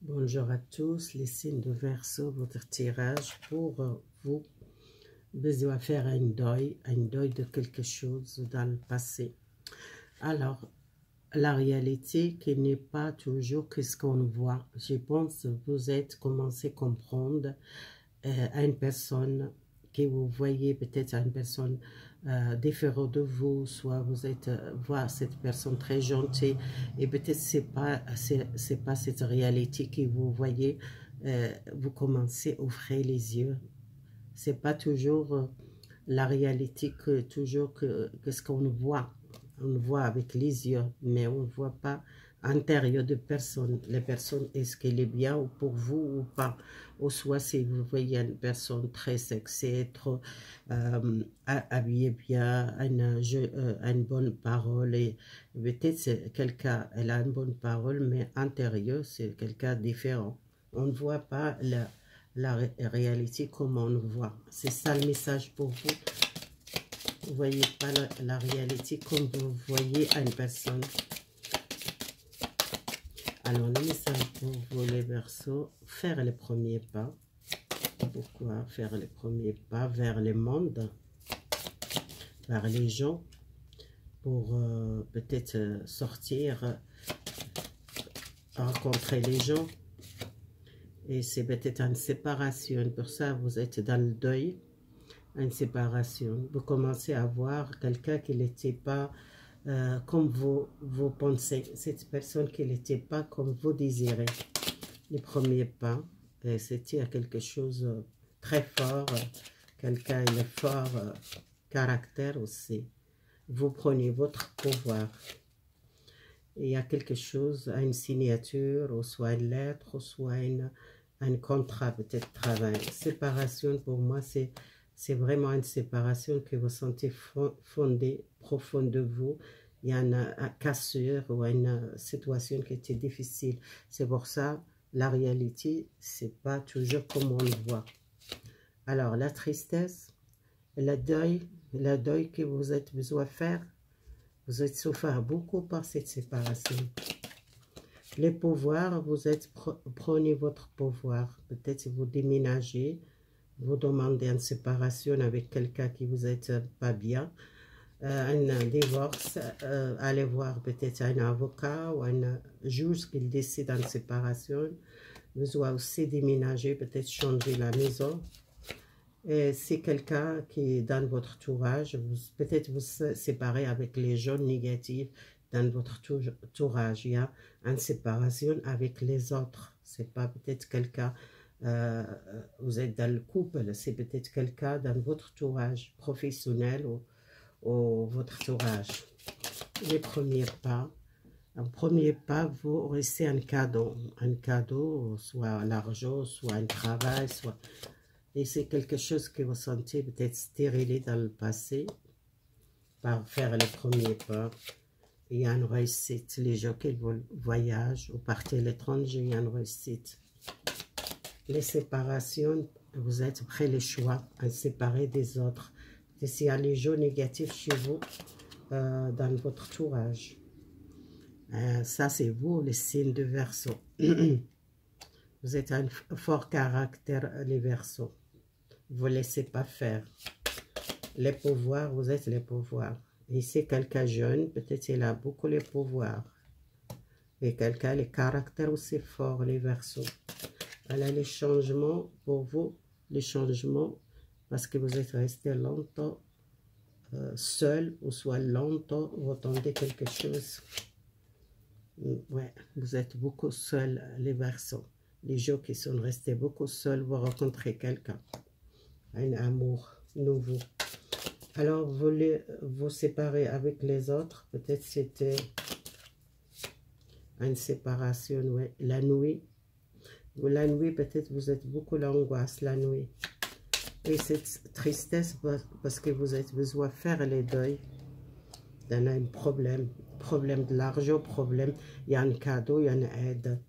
Bonjour à tous, les signes de Verseau, votre tirage pour vous. Besoin de faire un deuil de quelque chose dans le passé. Alors, la réalité qui n'est pas toujours que ce qu'on voit. Je pense que vous êtes commencé à comprendre à une personne que vous voyez peut-être à une personne différente de vous, soit vous êtes voir cette personne très gentille et peut-être c'est pas cette réalité que vous voyez. Vous commencez à ouvrir les yeux. C'est pas toujours la réalité que toujours que ce qu'on voit. On voit avec les yeux, mais on ne voit pas intérieur de personne. Les personnes, est-ce qu'elle est bien ou pour vous ou pas? Ou soit si vous voyez une personne très sexy, trop habillée bien, une bonne parole, et peut-être c'est quelqu'un, elle a une bonne parole, mais intérieur, c'est quelqu'un différent. On ne voit pas la réalité comme on le voit. C'est ça le message pour vous. Vous ne voyez pas la réalité comme vous voyez à une personne. Alors, le message pour vous, les Verseaux, faire les premiers pas. Pourquoi faire les premiers pas vers le monde, vers les gens, pour peut-être sortir, rencontrer les gens. Et c'est peut-être une séparation. Pour ça, vous êtes dans le deuil. Une séparation. Vous commencez à voir quelqu'un qui n'était pas comme vous pensez. Cette personne qui n'était pas comme vous désirez. Les premiers pas. C'était quelque chose de très fort. Quelqu'un il est fort caractère aussi. Vous prenez votre pouvoir. Il y a quelque chose, une signature, ou soit une lettre, ou soit un contrat, peut-être travail. Séparation, pour moi, c'est vraiment une séparation que vous sentez fondée, profonde de vous. Il y a une cassure ou une situation qui était difficile. C'est pour ça, la réalité, c'est pas toujours comme on le voit. Alors, la tristesse, le deuil que vous avez besoin de faire, vous êtes souffert beaucoup par cette séparation. Les pouvoirs, prenez votre pouvoir. Peut-être vous déménagez, vous demandez une séparation avec quelqu'un qui vous êtes pas bien, un divorce, allez voir peut-être un avocat ou un juge qui décide d'une séparation. Vous devez aussi déménager, peut-être changer la maison. C'est quelqu'un qui est dans votre entourage, peut-être vous séparez avec les gens négatifs dans votre entourage. Il y a une séparation avec les autres. C'est pas peut-être quelqu'un, vous êtes dans le couple, c'est peut-être quelqu'un dans votre entourage professionnel ou votre entourage. Les premiers pas. Un premier pas, vous recevez un cadeau, soit l'argent, soit un travail, soit... Et c'est quelque chose que vous sentez peut-être stérilé dans le passé, par faire les premiers pas. Il y a une réussite. Les gens qui voyagent ou partent à l'étranger, il y a une réussite. Les séparations, vous êtes prêts les choix à séparer des autres. Et s'il y a les gens négatifs chez vous, dans votre entourage. Ça, c'est vous, les signes de Verseau. Vous êtes un fort caractère, les Verseaux. Vous ne laissez pas faire. Les pouvoirs, vous êtes les pouvoirs. Et c'est quelqu'un jeune, peut-être il a beaucoup les pouvoirs. Et quelqu'un, les caractères aussi forts, les Verseaux. Alors les changements, pour vous, les changements, parce que vous êtes resté longtemps seul, ou soit longtemps, vous attendez quelque chose. Ouais, vous êtes beaucoup seul, les Verseaux. Les gens qui sont restés beaucoup seuls, vous rencontrez quelqu'un. Un amour nouveau. Alors, vous séparez avec les autres. Peut-être c'était une séparation, ouais. La nuit. La nuit, peut-être vous êtes beaucoup l'angoisse, la nuit. Et cette tristesse, parce que vous avez besoin de faire les deuils. Il y en a un problème de l'argent, problème, il y a un cadeau, il y a une aide.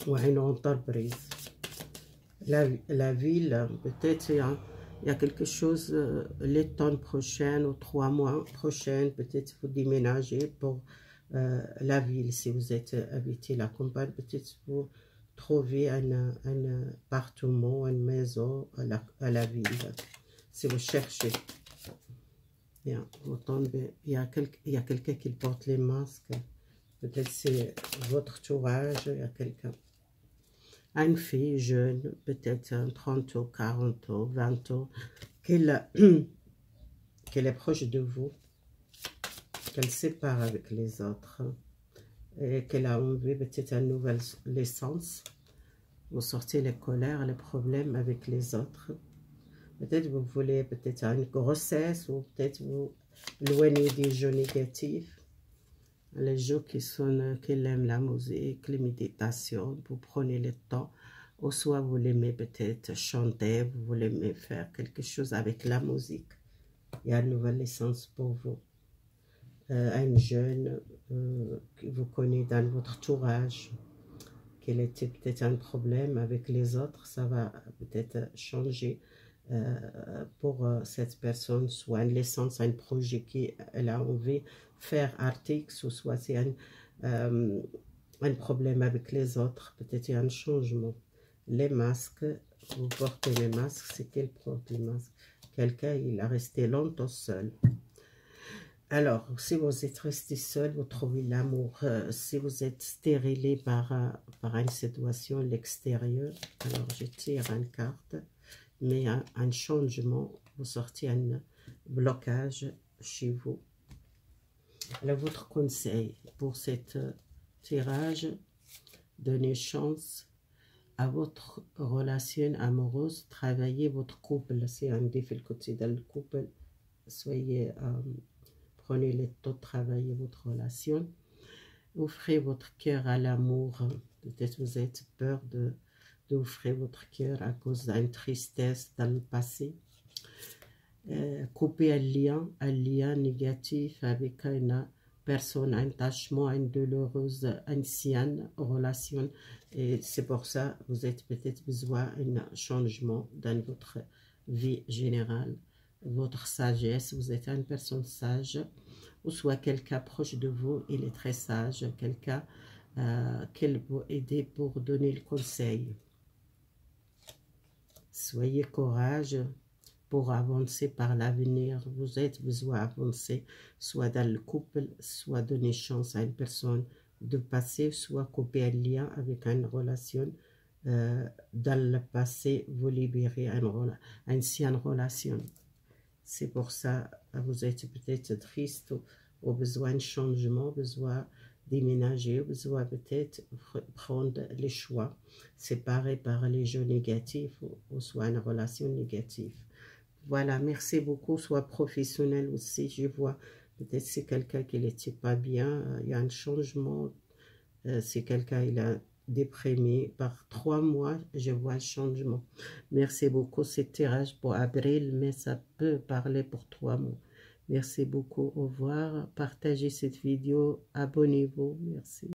Ou une entreprise. La ville, peut-être il y a quelque chose l'été prochain ou 3 mois prochains, peut-être vous déménagez pour la ville. Si vous êtes habité la campagne, peut-être vous trouver un appartement, une maison à la ville. Si vous cherchez, bien, vous tombez, il y a quelqu'un qui porte les masques. Peut-être c'est votre entourage, il y a quelqu'un. Une fille jeune, peut-être 30 ans, 40 ans, 20 ans, qu'elle est proche de vous, qu'elle sépare avec les autres, et qu'elle a envie peut-être une nouvelle naissance. Vous sortez les colères, les problèmes avec les autres. Peut-être vous voulez peut-être une grossesse, ou peut-être vous éloignez des jeux négatifs. Les jeux qui aiment la musique, les méditations, vous prenez le temps. Ou soit vous l'aimez peut-être chanter, vous l'aimez faire quelque chose avec la musique. Il y a une nouvelle naissance pour vous. Un jeune que vous connaissez dans votre entourage, qu'il était peut-être un problème avec les autres, ça va peut-être changer pour cette personne, soit une licence, un projet qu'elle a envie de faire article, soit c'est un problème avec les autres, peut-être il y a un changement. Les masques, vous portez les masques, c'est qu'elle porte les masques. Quelqu'un, il a resté longtemps seul. Alors, si vous êtes resté seul, vous trouvez l'amour. Si vous êtes stérilé par une situation à l'extérieur, alors je tire une carte, mais un changement, vous sortez un blocage chez vous. Alors, votre conseil pour cette tirage, donnez chance à votre relation amoureuse, travaillez votre couple. C'est un difficulté dans le couple. Soyez, prenez le temps de travailler votre relation. Ouvrez votre cœur à l'amour. Peut-être vous avez peur d'ouvrir votre cœur à cause d'une tristesse dans le passé. Coupez un lien négatif avec une personne, un attachement, une douloureuse, ancienne relation. Et c'est pour ça que vous avez peut-être besoin d'un changement dans votre vie générale. Votre sagesse, vous êtes une personne sage, ou soit quelqu'un proche de vous, il est très sage, quelqu'un qui peut aider pour donner le conseil. Soyez courageux pour avancer par l'avenir. Vous avez besoin d'avancer, soit dans le couple, soit donner chance à une personne de passer, soit couper un lien avec une relation. Dans le passé, vous libérez une ancienne relation. C'est pour ça que vous êtes peut-être triste ou besoin de changement, besoin déménager, besoin peut-être prendre les choix, séparés par les jeux négatifs ou soit une relation négative. Voilà, merci beaucoup, soit professionnel aussi, je vois, peut-être c'est quelqu'un qui n'était pas bien, il y a un changement, c'est quelqu'un, il a déprimé, par 3 mois, je vois un changement. Merci beaucoup, c'est tirage pour avril, mais ça peut parler pour 3 mois. Merci beaucoup, au revoir, partagez cette vidéo, abonnez-vous, merci.